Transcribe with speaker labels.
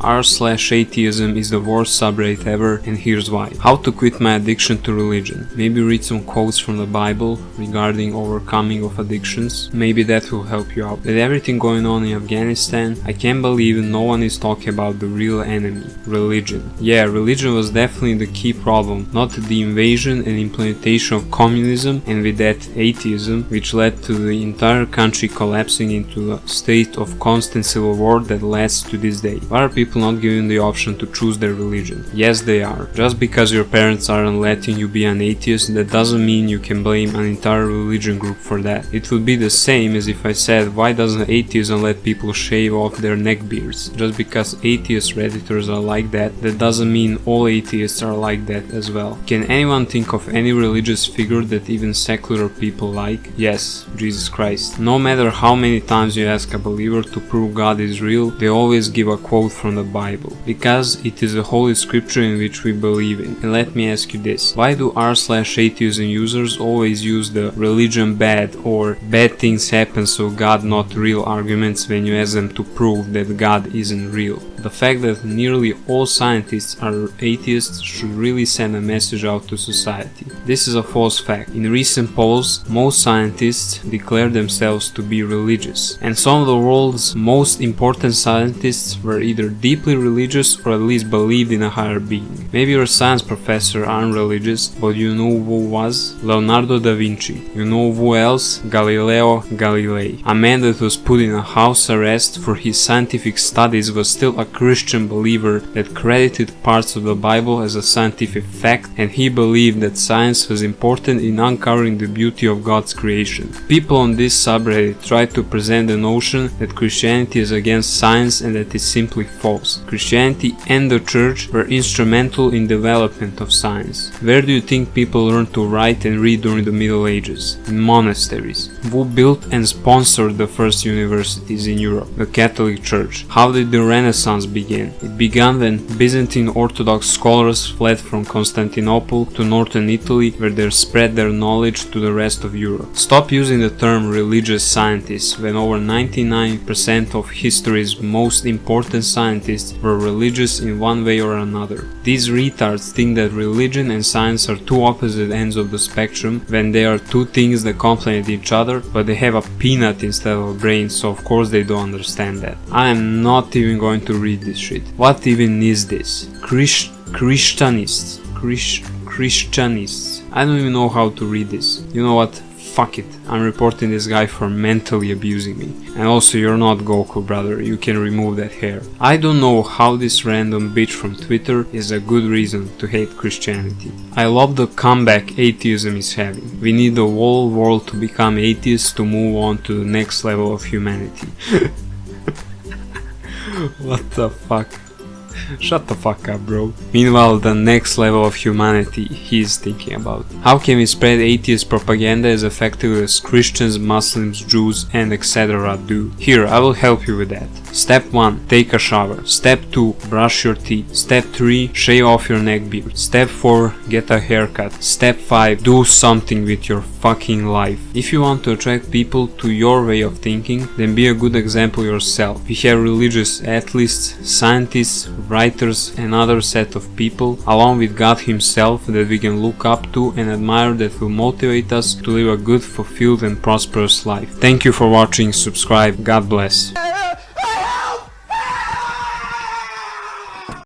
Speaker 1: r/atheism is the worst subreddit ever, and here's why. How to quit my addiction to religion. Maybe read some quotes from the Bible regarding overcoming of addictions. Maybe that will help you out. With everything going on in Afghanistan, I can't believe no one is talking about the real enemy, religion. Yeah, religion was definitely the key problem, not the invasion and implementation of communism, and with that atheism, which led to the entire country collapsing into a state of constant civil war that lasts to this day. Why are people not given the option to choose their religion? Yes, they are. Just because your parents aren't letting you be an atheist, that doesn't mean you can blame an entire religion group for that. It would be the same as if I said, why doesn't atheism let people shave off their neck beards? Just because atheist redditors are like that, that doesn't mean all atheists are like that as well. Can anyone think of any religious figure that even secular people like? Yes, Jesus Christ. No matter how many times you ask a believer to prove God is real, they always give a quote from the Bible, because it is the holy scripture in which we believe in. And let me ask you this, why do r/atheism users always use the religion bad or bad things happen so God not real arguments when you ask them to prove that God isn't real? The fact that nearly all scientists are atheists should really send a message out to society. This is a false fact. In recent polls, most scientists declare themselves to be religious, and some of the world's most important scientists were either deeply religious or at least believed in a higher being. Maybe your science professor aren't religious, but you know who was? Leonardo da Vinci. You know who else? Galileo Galilei. A man that was put in a house arrest for his scientific studies was still a Christian believer that credited parts of the Bible as a scientific fact, and he believed that science was important in uncovering the beauty of God's creation. People on this subreddit try to present the notion that Christianity is against science and that is simply false. Christianity and the church were instrumental in development of science. Where do you think people learned to write and read during the Middle Ages? In monasteries. Who built and sponsored the first universities in Europe? The Catholic Church. How did the Renaissance begin? It began when Byzantine Orthodox scholars fled from Constantinople to northern Italy, where they spread their knowledge to the rest of Europe. Stop using the term religious scientists when over 99% of history's most important scientists were religious in one way or another. These retards think that religion and science are two opposite ends of the spectrum when they are two things that complement each other, but they have a peanut instead of a brain, so of course they don't understand that. I am not even going to read this shit. What even is this? Christianists. I don't even know how to read this. You know what? Fuck it. I'm reporting this guy for mentally abusing me. And also, you're not Goku, brother. You can remove that hair. I don't know how this random bitch from Twitter is a good reason to hate Christianity. I love the comeback atheism is having. We need the whole world to become atheists to move on to the next level of humanity. What the fuck? Shut the fuck up, bro. Meanwhile, the next level of humanity he's thinking about. How can we spread atheist propaganda as effectively as Christians, Muslims, Jews, and etc. do? Here, I will help you with that. Step 1. Take a shower. Step 2. Brush your teeth. Step 3. Shave off your neck beard. Step 4. Get a haircut. Step 5. Do something with your fucking life. If you want to attract people to your way of thinking, then be a good example yourself. We have religious atheists, scientists, writers, and other set of people, along with God himself, that we can look up to and admire, that will motivate us to live a good, fulfilled, and prosperous life. Thank you for watching. Subscribe. God bless.